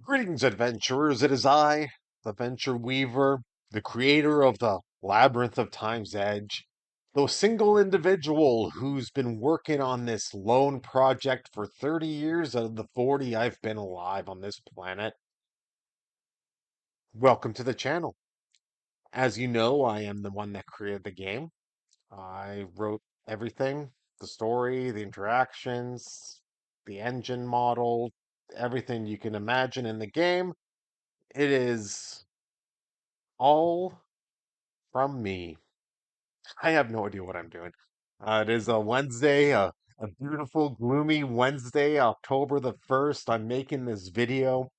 Greetings, adventurers. It is I, the Ventureweaver, the creator of the Labyrinth of Time's Edge, the single individual who's been working on this lone project for 30 years out of the 40 I've been alive on this planet. Welcome to the channel. As you know, I am the one that created the game. I wrote everything, the story, the interactions, the engine model, everything you can imagine in the game. It is all from me. I have no idea what I'm doing. It is a Wednesday, a beautiful, gloomy Wednesday, October the 1st. I'm making this video.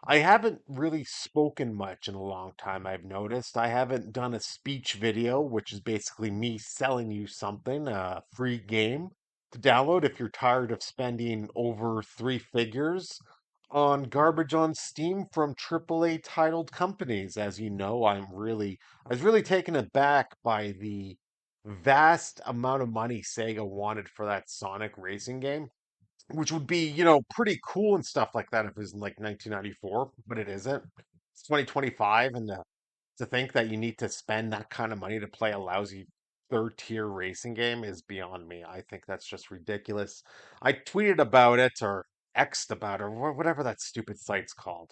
I haven't really spoken much in a long time, I've noticed. I haven't done a speech video, which is basically me selling you something, a free game to download if you're tired of spending over three figures on garbage on Steam from AAA titled companies. As you know, I was really taken aback by the vast amount of money Sega wanted for that Sonic racing game, which would be, pretty cool and stuff like that if it was in like 1994, but it isn't. It's 2025, and to think that you need to spend that kind of money to play a lousy third tier racing game is beyond me. I think that's just ridiculous. I tweeted about it or X'd about it or whatever that stupid site's called.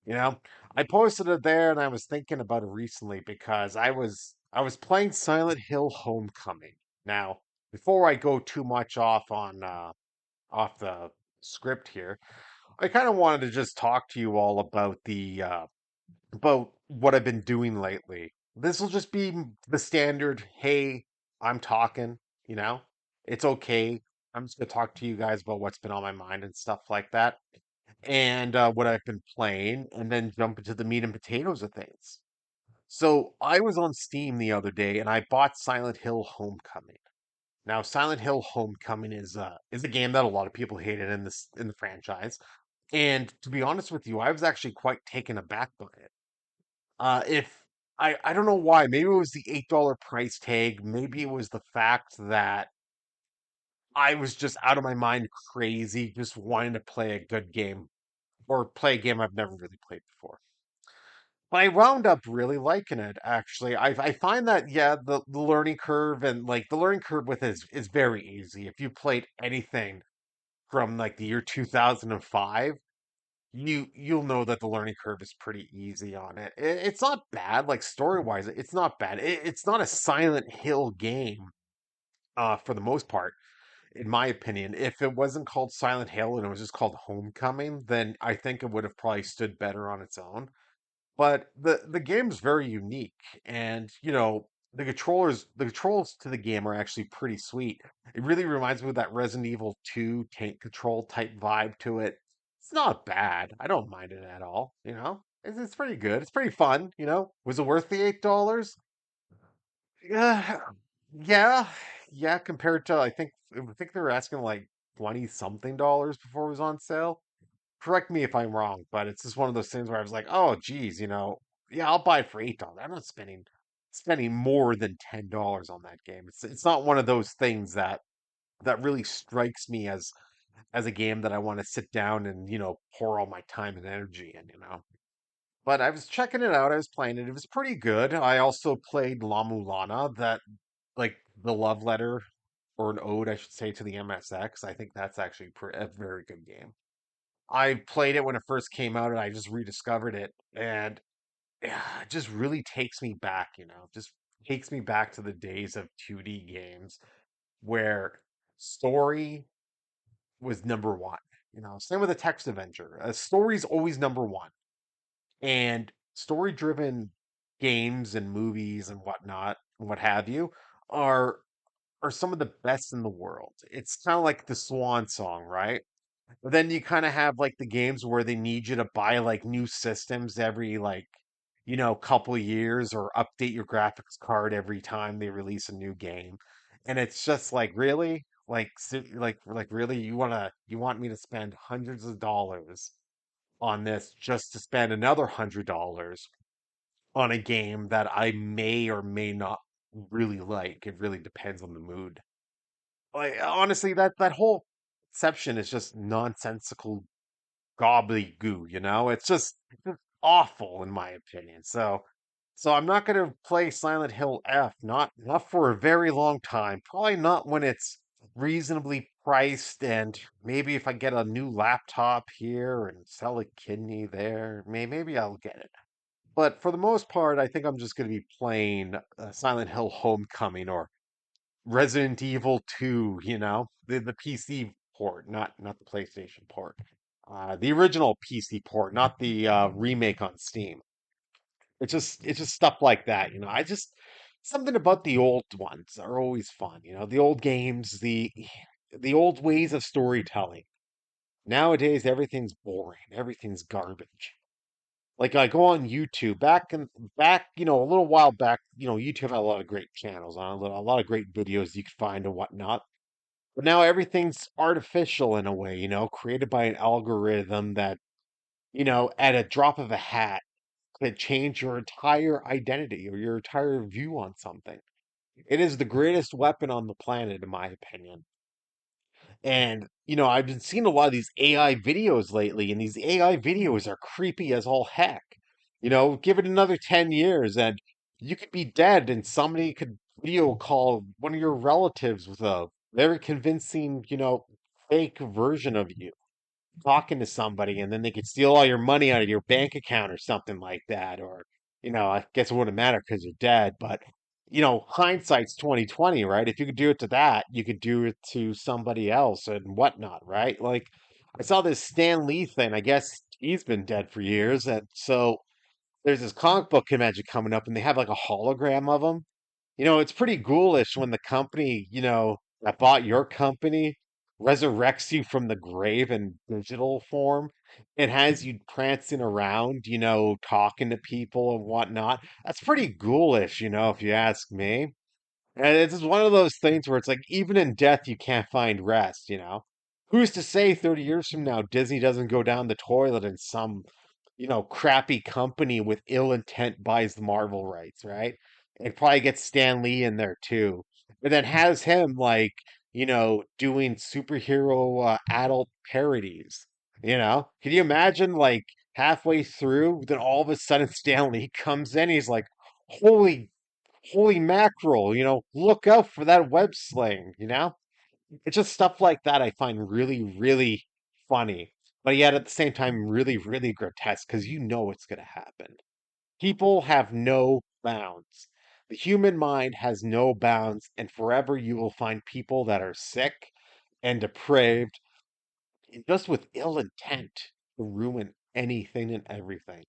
You know, I posted it there and I was thinking about it recently because I was playing Silent Hill Homecoming. Now, before I go too much off the script here, I kind of wanted to just talk to you all about about what I've been doing lately. This will just be the standard, hey, I'm talking, you know? It's okay. I'm just gonna talk to you guys about what's been on my mind and stuff like that, and what I've been playing, and then jump into the meat and potatoes of things. So I was on Steam the other day and I bought Silent Hill Homecoming. Now, Silent Hill Homecoming is a game that a lot of people hated in the franchise. And to be honest with you, I was actually quite taken aback by it. If I don't know why, maybe it was the $8 price tag, maybe it was the fact that I was just out of my mind crazy, just wanting to play a good game or play a game I've never really played before. But I wound up really liking it, actually. I find that, yeah, the learning curve and like the learning curve with it is very easy. If you played anything from like the year 2005, you'll know that the learning curve is pretty easy on it. It's not bad, like story-wise, it's not bad. It's not a Silent Hill game, for the most part, in my opinion. If it wasn't called Silent Hill and it was just called Homecoming, then I think it would have probably stood better on its own. But the game's very unique, and the controls to the game are actually pretty sweet. It really reminds me of that Resident Evil 2 tank control type vibe to it. It's not bad. I don't mind it at all, It's pretty good. It's pretty fun. Was it worth the $8? Yeah, yeah, yeah, compared to I think they were asking like 20 something dollars before it was on sale. Correct me if I'm wrong, but it's just one of those things where I was like, oh geez, yeah, I'll buy it for $8. I'm not spending more than $10 on that game. It's not one of those things that really strikes me as a game that I want to sit down and, pour all my time and energy in. But I was checking it out, I was playing it, it was pretty good. I also played La Mulana, that like the love letter or an ode, I should say, to the MSX. I think that's actually a very good game. I played it when it first came out and I just rediscovered it, and yeah, it just really takes me back, just takes me back to the days of 2D games where story was number one. Same with a text adventure. Story's always number one. And story driven games and movies and whatnot, what have you, are are some of the best in the world. It's kind of like the swan song, right? But then you kind of have like the games where they need you to buy like new systems every like, couple years or update your graphics card every time they release a new game. And it's just like, really? Like really you want me to spend hundreds of dollars on this just to spend another $100 on a game that I may or may not really like. It really depends on the mood. Like honestly, that whole conception is just nonsensical gobbledygoo, you know? It's just awful in my opinion. So I'm not gonna play Silent Hill F, not for a very long time. Probably not when it's reasonably priced, and maybe if I get a new laptop here and sell a kidney there, maybe I'll get it. But for the most part, I think I'm just gonna be playing Silent Hill Homecoming or Resident Evil 2, you know, the PC port, not the PlayStation port. The original PC port, not the remake on Steam. It's just stuff like that, you know. I just something about the old ones are always fun, you know. The old games, the old ways of storytelling. Nowadays everything's boring, everything's garbage. Like I go on YouTube back, you know, a little while back, you know, YouTube had a lot of great channels on a lot of great videos you could find and whatnot. But now everything's artificial in a way, you know, created by an algorithm that, you know, at a drop of a hat could change your entire identity or your entire view on something. It is the greatest weapon on the planet, in my opinion. And, you know, I've been seeing a lot of these AI videos lately, and these AI videos are creepy as all heck. You know, give it another 10 years and you could be dead, and somebody could video call one of your relatives with a very convincing, you know, fake version of you talking to somebody, and then they could steal all your money out of your bank account or something like that. Or, you know, I guess it wouldn't matter because you're dead, but you know, hindsight's 2020, right? If you could do it to that, you could do it to somebody else and whatnot, right? Like I saw this Stan Lee thing. I guess he's been dead for years, and so there's this comic book convention coming up, and they have like a hologram of him. You know, it's pretty ghoulish when the company, you know, that bought your company resurrects you from the grave in digital form and has you prancing around, you know, talking to people and whatnot. That's pretty ghoulish, you know, if you ask me. And it's just one of those things where it's like, even in death, you can't find rest, you know? Who's to say 30 years from now, Disney doesn't go down the toilet and some, you know, crappy company with ill intent buys the Marvel rights, right? And probably gets Stan Lee in there too. But then has him, like, you know, doing superhero adult parodies, you know? Can you imagine, like, halfway through, then all of a sudden Stan Lee comes in, he's like, holy holy mackerel, you know, look out for that web sling, you know? It's just stuff like that I find really, really funny, but yet at the same time, really, really grotesque because you know it's going to happen. People have no bounds. The human mind has no bounds, and forever you will find people that are sick and depraved, and just with ill intent to ruin anything and everything.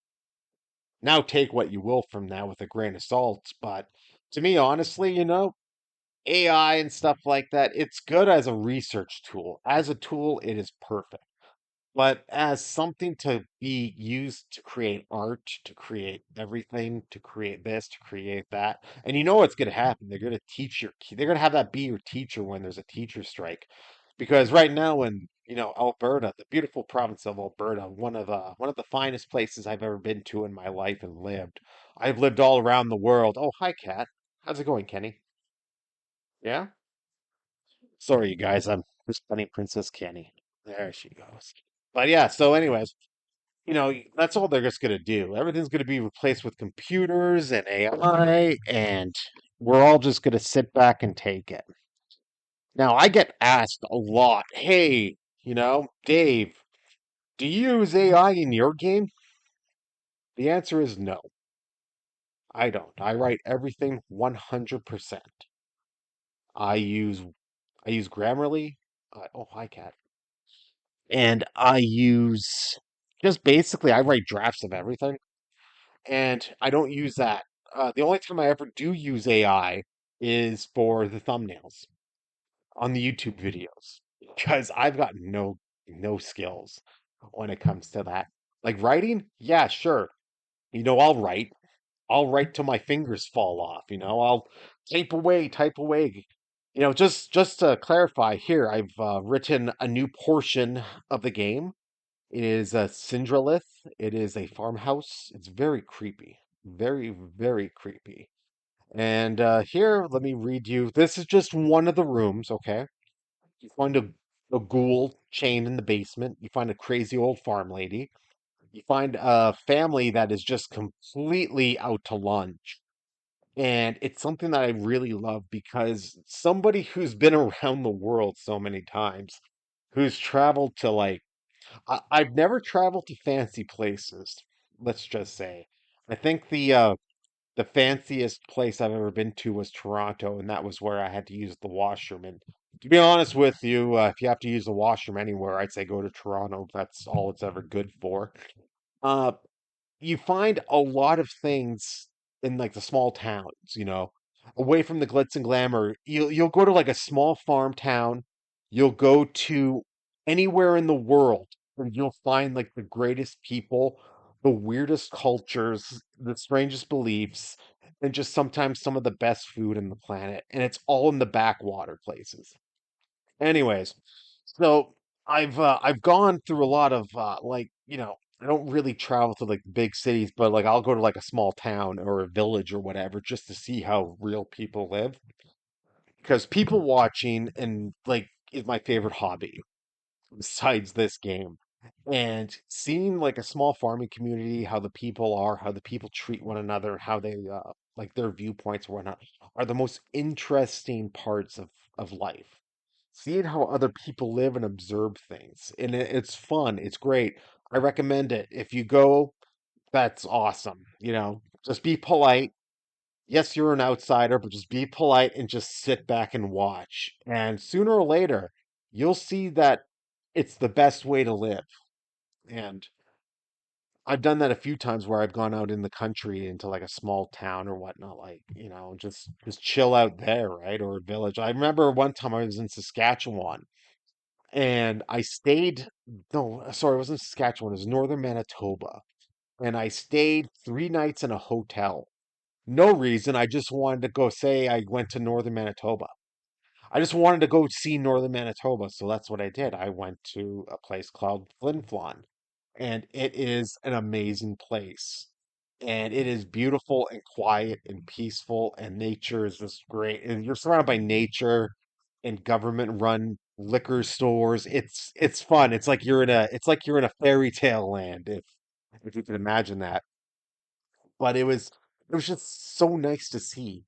Now, take what you will from that with a grain of salt, but to me, honestly, you know, AI and stuff like that, it's good as a research tool. As a tool, it is perfect. But as something to be used to create art, to create everything, to create this, to create that, and you know what's going to happen? They're going to teach they're going to have that be your teacher when there's a teacher strike, because right now in Alberta, the beautiful province of Alberta, one of the finest places I've ever been to in my life and lived. I've lived all around the world. Oh, hi, Kat. How's it going, Kenny? Yeah. Sorry, you guys. I'm just funny Princess Kenny. There she goes. But yeah, so anyways, you know, that's all they're just gonna do. Everything's gonna be replaced with computers and AI, and we're all just gonna sit back and take it. Now, I get asked a lot, hey, you know, Dave, do you use AI in your game? The answer is no, I don't. I write everything 100%. I use I use Grammarly. Oh, hi, Cat. And I use just basically I write drafts of everything, and I don't use that. The only time I ever do use AI is for the thumbnails on the YouTube videos because I've got no skills when it comes to that. Like writing, yeah, sure. You know, I'll write till my fingers fall off. You know, I'll type away. You know, just to clarify here, I've written a new portion of the game. It is a Cindralith. It is a farmhouse. It's very creepy. Very, very creepy. And here, let me read you. This is just one of the rooms, okay? You're going to a ghoul chained in the basement. You find a crazy old farm lady. You find a family that is just completely out to lunch. And it's something that I really love because somebody who's been around the world so many times, who's traveled to like, I've never traveled to fancy places, let's just say. I think the fanciest place I've ever been to was Toronto, and that was where I had to use the washroom. And to be honest with you, if you have to use the washroom anywhere, I'd say go to Toronto. That's all it's ever good for. Uh, you find a lot of things in like the small towns, away from the glitz and glamour. You'll go to like a small farm town. You'll go to anywhere in the world and you'll find like the greatest people, the weirdest cultures, the strangest beliefs, and just sometimes some of the best food in the planet. And it's all in the backwater places. Anyways, so I've gone through a lot of I don't really travel to like big cities, but like I'll go to like a small town or a village or whatever just to see how real people live. Because people watching and like is my favorite hobby besides this game. And seeing like a small farming community, how the people are, how the people treat one another, how they like their viewpoints or whatnot, are the most interesting parts of life. Seeing how other people live and observe things, and it's fun. It's great. I recommend it. If you go, that's awesome. Just be polite. Yes, you're an outsider, but just be polite and just sit back and watch. And sooner or later, you'll see that it's the best way to live. And I've done that a few times where I've gone out in the country into like a small town or whatnot, like, just chill out there, right? Or a village. I remember one time I was in Saskatchewan and I stayed, no, sorry, it wasn't Saskatchewan, it was northern Manitoba. And I stayed 3 nights in a hotel. No reason. I just wanted to go say I went to northern Manitoba. I just wanted to go see northern Manitoba, so that's what I did. I went to a place called Flin Flon, and it is an amazing place. And it is beautiful and quiet and peaceful, and nature is just great. And you're surrounded by nature and government-run liquor stores. It's fun. It's like you're in a fairy tale land, if you can imagine that. But it was just so nice to see.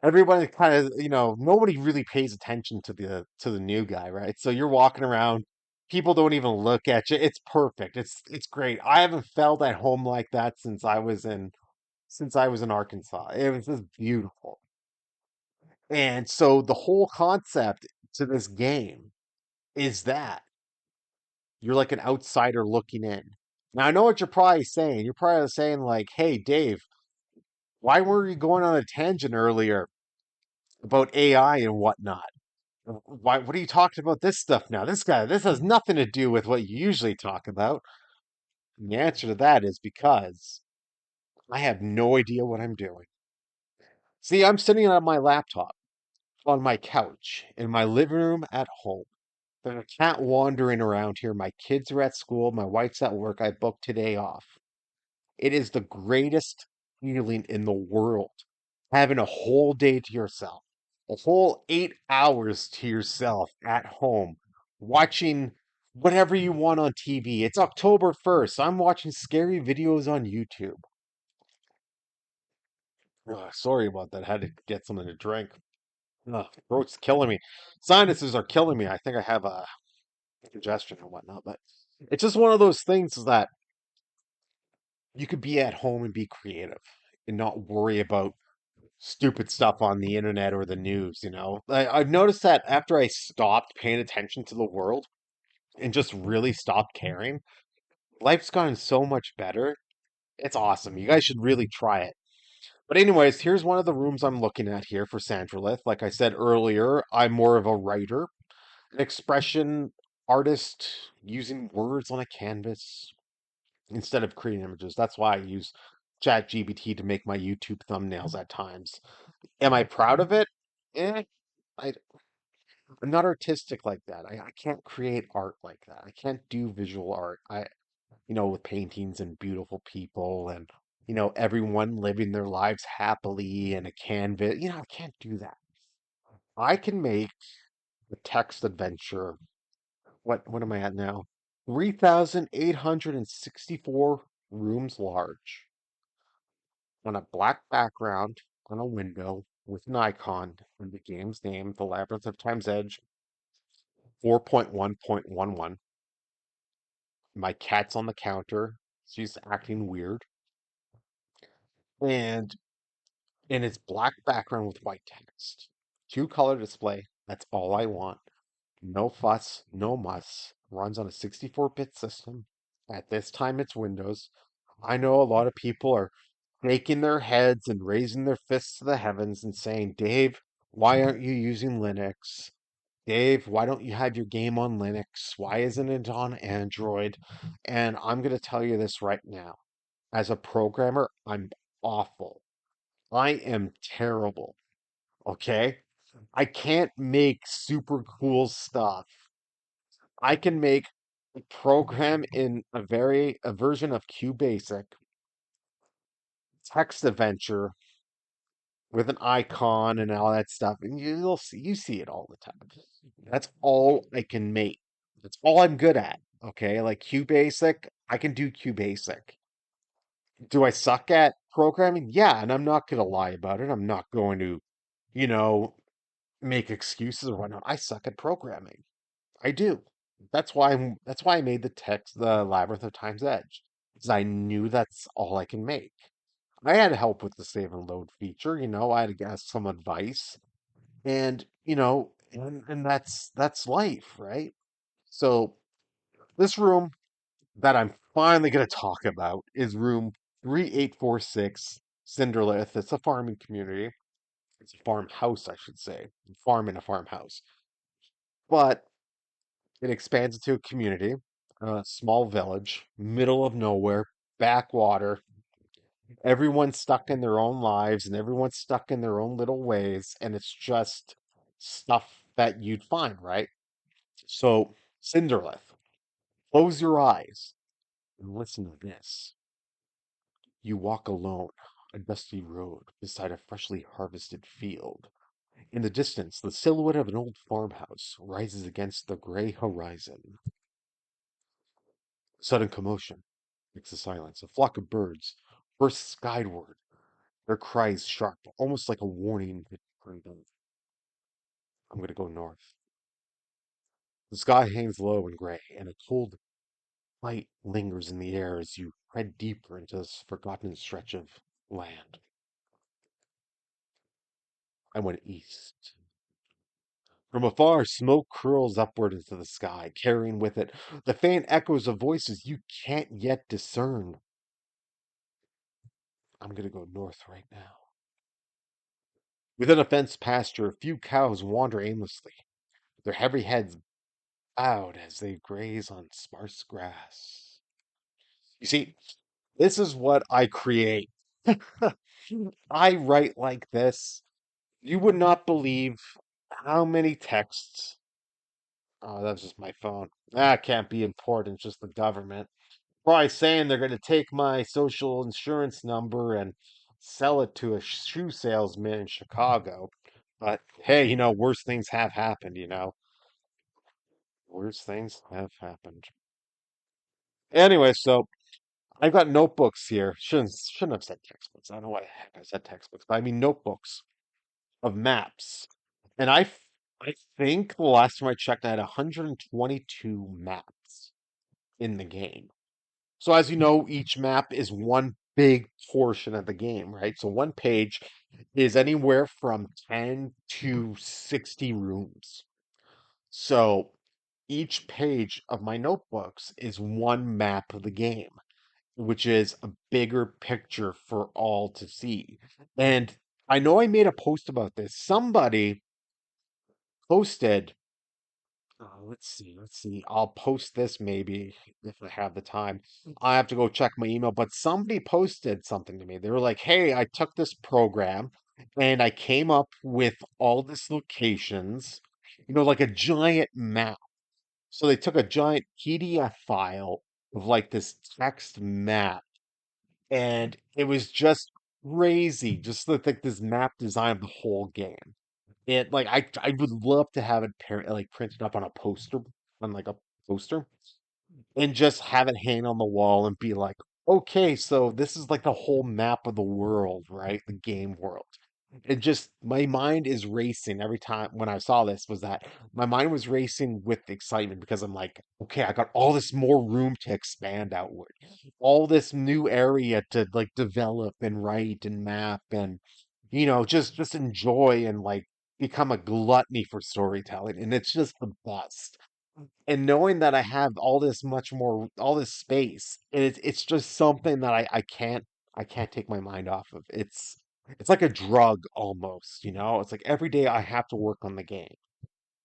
Everybody kind of, nobody really pays attention to the new guy, right? So you're walking around, people don't even look at you. It's perfect. It's great. I haven't felt at home like that since I was in Arkansas. It was just beautiful. And so the whole concept to this game is that you're like an outsider looking in. Now I know what you're probably saying. You're probably saying like, "Hey, Dave, why were you going on a tangent earlier about AI and whatnot? Why? What are you talking about this stuff now? This has nothing to do with what you usually talk about." And the answer to that is because I have no idea what I'm doing. See, I'm sitting on my laptop on my couch in my living room at home. There's a cat wandering around here. My kids are at school. My wife's at work. I booked today off. It is the greatest feeling in the world having a whole day to yourself, a whole 8 hours to yourself at home, watching whatever you want on TV. It's October 1st. I'm watching scary videos on YouTube. Ugh, sorry about that. I had to get something to drink. Ugh, throat's killing me. Sinuses are killing me. I think I have a congestion and whatnot, but it's just one of those things that you could be at home and be creative and not worry about stupid stuff on the internet or the news. I've noticed that after I stopped paying attention to the world and just really stopped caring, life's gotten so much better. It's awesome. You guys should really try it. But anyways, here's one of the rooms I'm looking at here for Cindralith. Like I said earlier, I'm more of a writer, an expression artist using words on a canvas instead of creating images. That's why I use ChatGPT to make my YouTube thumbnails at times. Am I proud of it? Eh, I, I'm not artistic like that. I can't create art like that. I can't do visual art. With paintings and beautiful people and, everyone living their lives happily and a canvas. I can't do that. I can make The text adventure. What am I at now? 3,864 rooms large on a black background on a window with an icon and the game's name, The Labyrinth of Time's Edge, 4.1.11. My cat's on the counter. She's acting weird. And it's black background with white text. Two color display. That's all I want. No fuss, no muss. Runs on a 64-bit system. At this time, it's Windows. I know a lot of people are shaking their heads and raising their fists to the heavens and saying, Dave, why aren't you using Linux? Dave, why don't you have your game on Linux? Why isn't it on Android? And I'm going to tell you this right now. As a programmer, I'm awful. I am terrible. Okay? I can't make super cool stuff. I can make a program in a version of QBasic text adventure with an icon and all that stuff, and you see it all the time. That's all I can make. That's all I'm good at. Okay, like QBasic, I can do QBasic. Do I suck at programming? Yeah, and I'm not gonna lie about it. I'm not going to, you know, make excuses or whatnot. I suck at programming. I do. That's why I made the Labyrinth of Time's Edge. Because I knew that's all I can make. I had help with the save and load feature, I had to get some advice. And, and that's life, right? So this room that I'm finally gonna talk about is room 3846 Cindralith. It's a farming community. It's a farmhouse, I should say. Farm in a farmhouse. But it expands into a community, a small village, middle of nowhere, backwater. Everyone's stuck in their own lives and everyone's stuck in their own little ways, and it's just stuff that you'd find, right? So, Cinderlith, close your eyes and listen to this. You walk alone, a dusty road beside a freshly harvested field. In the distance, the silhouette of an old farmhouse rises against the gray horizon. Sudden commotion breaks the silence. A flock of birds bursts skyward, their cries sharp, almost like a warning. I'm going to go north. The sky hangs low and gray, and a cold light lingers in the air as you tread deeper into this forgotten stretch of land. I went east. From afar, smoke curls upward into the sky, carrying with it the faint echoes of voices you can't yet discern. I'm going to go north right now. Within a fenced pasture, a few cows wander aimlessly, their heavy heads bowed as they graze on sparse grass. You see, this is what I create. I write like this. You would not believe how many texts. Oh, that's just my phone. That can't be important, just the government. Probably saying they're going to take my social insurance number and sell it to a shoe salesman in Chicago. But hey, worse things have happened. Worse things have happened. Anyway, so I've got notebooks here. Shouldn't have said textbooks. I don't know why the heck I said textbooks, but I mean notebooks of maps. And I think the last time I checked, I had 122 maps in the game. So as you know, each map is one big portion of the game, right? So one page is anywhere from 10 to 60 rooms. So each page of my notebooks is one map of the game, which is a bigger picture for all to see. And I know I made a post about this. Somebody posted, let's see. I'll post this maybe if I have the time. I have to go check my email, but somebody posted something to me. They were like, "Hey, I took this program and I came up with all these locations, like a giant map." So they took a giant PDF file of like this text map, and it was just crazy, just like this map design of the whole game. It like I would love to have it like printed up on a poster, on like a poster, and just have it hang on the wall and be like, okay, so this is like the whole map of the world, right? The game world. It just, my mind is racing every time when I saw this, was that my mind was racing with excitement because I'm like, okay, I got all this more room to expand outward, all this new area to like develop and write and map and just enjoy and like become a gluttony for storytelling. And it's just the best. And knowing that I have all this much more, all this space, it's just something that I can't take my mind off of. It's like a drug almost, It's like every day I have to work on the game.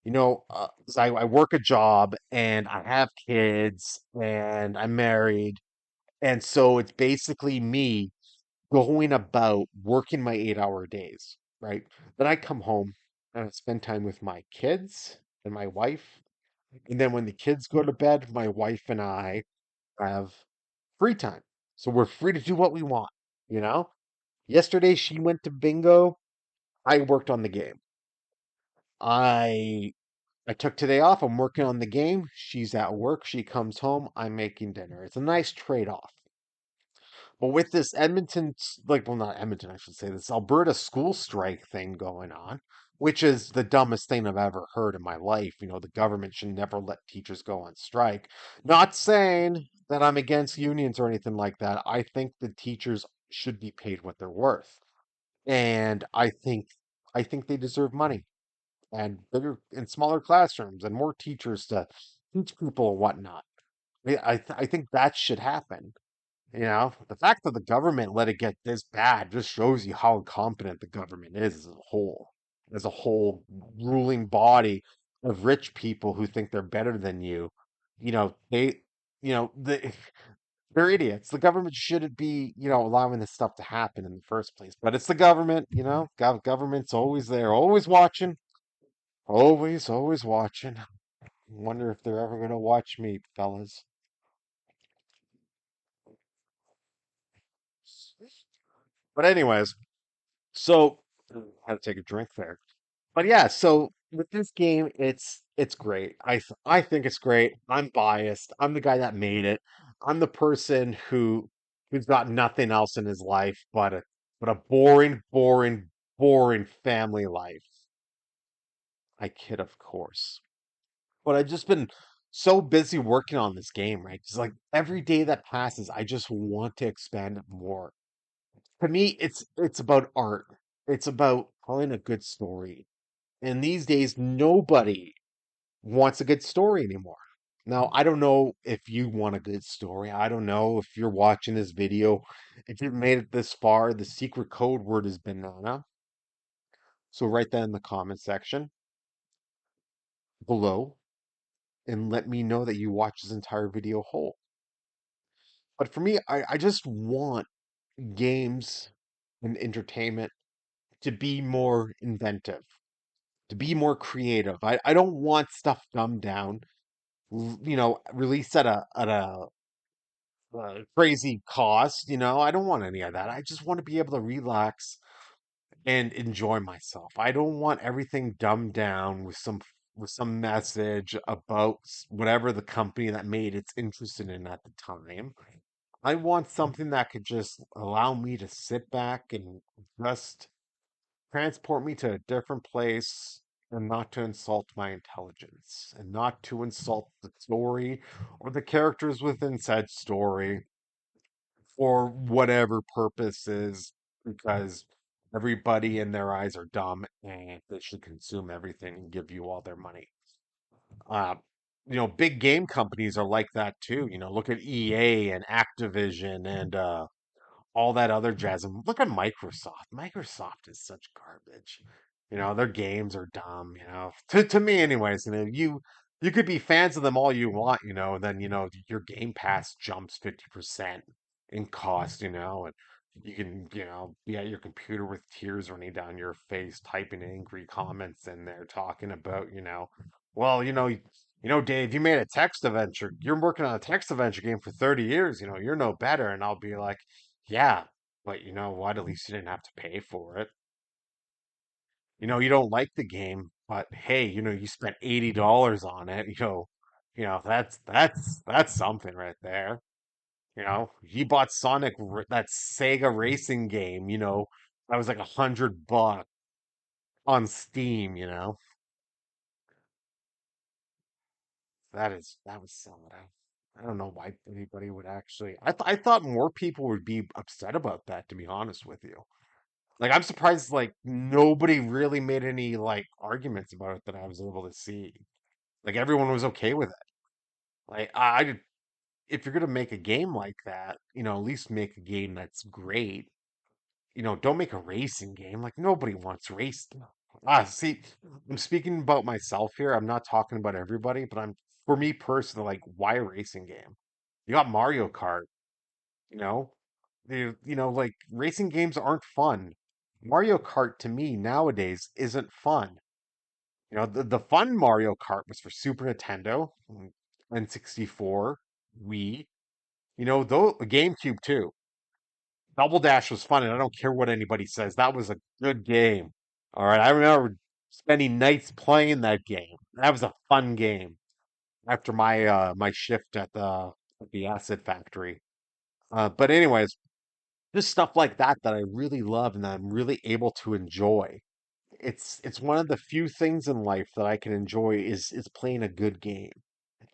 'Cause I work a job and I have kids and I'm married, and so it's basically me going about working my 8-hour days, right? Then I come home and I spend time with my kids and my wife, and then when the kids go to bed, my wife and I have free time. So we're free to do what we want, you know? Yesterday she went to bingo. I worked on the game. I I took today off. I'm working on the game. She's at work. She comes home. I'm making dinner. It's a nice trade-off. But with this well, not Edmonton, I should say, this Alberta school strike thing going on, which is the dumbest thing I've ever heard in my life. The government should never let teachers go on strike. Not saying that I'm against unions or anything like that. I think the teachers should be paid what they're worth. And I think they deserve money and bigger and smaller classrooms and more teachers to teach people and whatnot. I think that should happen. The fact that the government let it get this bad just shows you how incompetent the government is as a whole ruling body of rich people who think they're better than you. They, they're idiots. The government shouldn't be, allowing this stuff to happen in the first place. But it's the government, government's always there, always watching, always watching. Wonder if they're ever gonna watch me, fellas. But anyways, so I had to take a drink there. But yeah, so with this game, it's great. I think it's great. I'm biased. I'm the guy that made it. I'm the person who's got nothing else in his life but a boring, boring, boring family life. I kid, of course. But I've just been so busy working on this game, right? It's like every day that passes, I just want to expand it more. To me, it's about art. It's about telling a good story. And these days, nobody wants a good story anymore. Now, I don't know if you want a good story. I don't know if you're watching this video. If you've made it this far, the secret code word is banana. So write that in the comment section below and let me know that you watched this entire video whole. But for me, I just want games and entertainment to be more inventive, to be more creative. I don't want stuff dumbed down, released at a crazy cost. I don't want any of that. I just want to be able to relax and enjoy myself. I don't want everything dumbed down with some message about whatever the company that made it's interested in at the time. I want something that could just allow me to sit back and just transport me to a different place and not to insult my intelligence and not to insult the story or the characters within said story for whatever purposes, because everybody in their eyes are dumb and they should consume everything and give you all their money. Uh, big game companies are like that too. Look at EA and Activision and all that other jazz. And look at Microsoft. Microsoft is such garbage. Their games are dumb, To me anyways, you could be fans of them all you want, then your Game Pass jumps 50% in cost, and you can, be at your computer with tears running down your face, typing angry comments in there, talking about, well, Dave, you made a text adventure. You're working on a text adventure game for 30 years, you're no better. And I'll be like, yeah, but you know what? At least you didn't have to pay for it. You don't like the game, but hey, you spent $80 on it. That's something right there. He bought that Sega racing game. That was like $100 on Steam. That was selling out. I don't know why anybody would actually. I thought more people would be upset about that. To be honest with you, like I'm surprised. Like nobody really made any like arguments about it that I was able to see. Like everyone was okay with it. Like if you're gonna make a game like that, at least make a game that's great. Don't make a racing game. Like nobody wants racing. See, I'm speaking about myself here. I'm not talking about everybody, but for me personally, like why a racing game? You got Mario Kart, you know? Like racing games aren't fun. Mario Kart to me nowadays isn't fun. The fun Mario Kart was for Super Nintendo, N64, Wii, though GameCube too. Double Dash was fun, and I don't care what anybody says. That was a good game. All right, I remember spending nights playing that game. That was a fun game after my shift at the acid factory. But anyways, just stuff like that I really love and that I'm really able to enjoy. It's one of the few things in life that I can enjoy is playing a good game.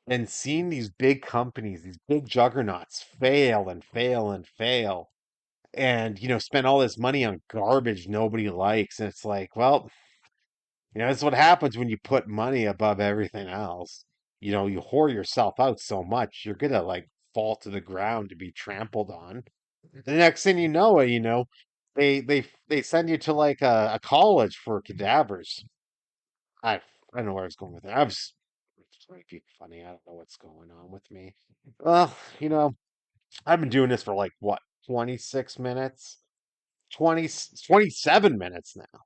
And seeing these big companies, these big juggernauts fail and fail and fail and spend all this money on garbage nobody likes, and it's like, well, that's what happens when you put money above everything else. You whore yourself out so much you're gonna like fall to the ground to be trampled on. The next thing you know, they send you to like a college for cadavers. I I don't know where I was going with it. It's might be funny. I don't know what's going on with me. Well, I've been doing this for like what, 26 minutes? 27 minutes now.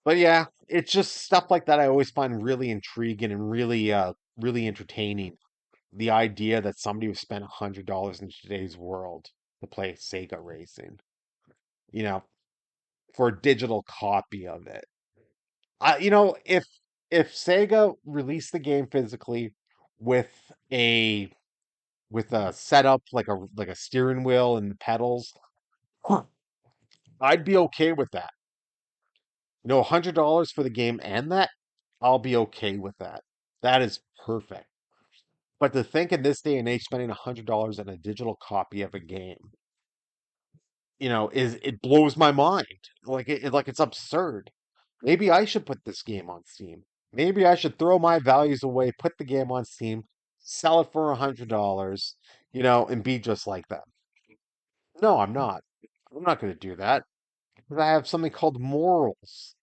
But yeah, it's just stuff like that I always find really intriguing and really entertaining. The idea that somebody would spend $100 in today's world to play Sega Racing, you know, for a digital copy of it. If Sega released the game physically with a setup like a steering wheel and the pedals, I'd be okay with that. $100 for the game and that, I'll be okay with that. That is perfect. But to think in this day and age, spending $100 on a digital copy of a game, is it blows my mind. Like it's absurd. Maybe I should put this game on Steam. Maybe I should throw my values away, put the game on Steam, sell it for $100, and be just like that. No, I'm not. I'm not going to do that because I have something called morals.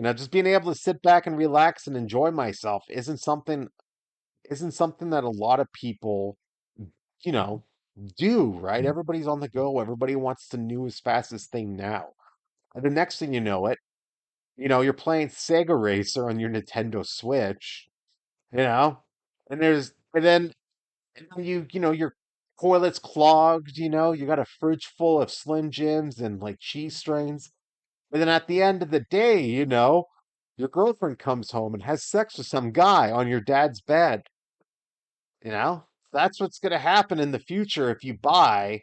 Just being able to sit back and relax and enjoy myself isn't something that a lot of people, you know, do, right? Everybody's on the go. Everybody wants the newest, fastest thing now. And the next thing you know it, you're playing Sega Racer on your Nintendo Switch, you know, and then your toilet's clogged, you got a fridge full of Slim Jims and like cheese strains. But then at the end of the day, your girlfriend comes home and has sex with some guy on your dad's bed. That's what's going to happen in the future if you buy,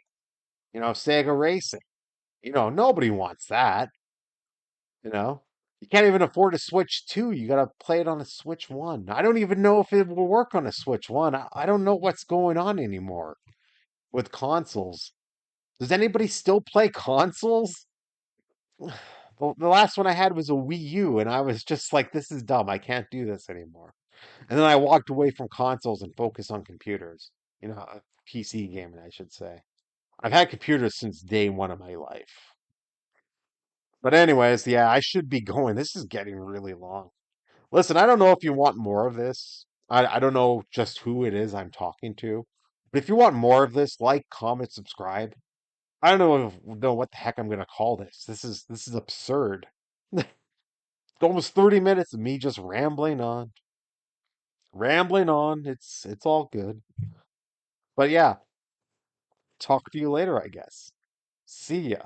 Sega Racing. Nobody wants that. You know, you can't even afford a Switch 2. You got to play it on a Switch 1. I don't even know if it will work on a Switch 1. I don't know what's going on anymore with consoles. Does anybody still play consoles? The last one I had was a Wii U, and I was just like, this is dumb. I can't do this anymore. And then I walked away from consoles and focused on computers. PC gaming, I should say. I've had computers since day one of my life. But anyways, yeah, I should be going. This is getting really long. Listen, I don't know if you want more of this. I don't know just who it is I'm talking to. But if you want more of this, like, comment, subscribe. I don't know what the heck I'm gonna call this. This is absurd. It's almost 30 minutes of me just rambling on. Rambling on. It's all good. But yeah, talk to you later, I guess. See ya.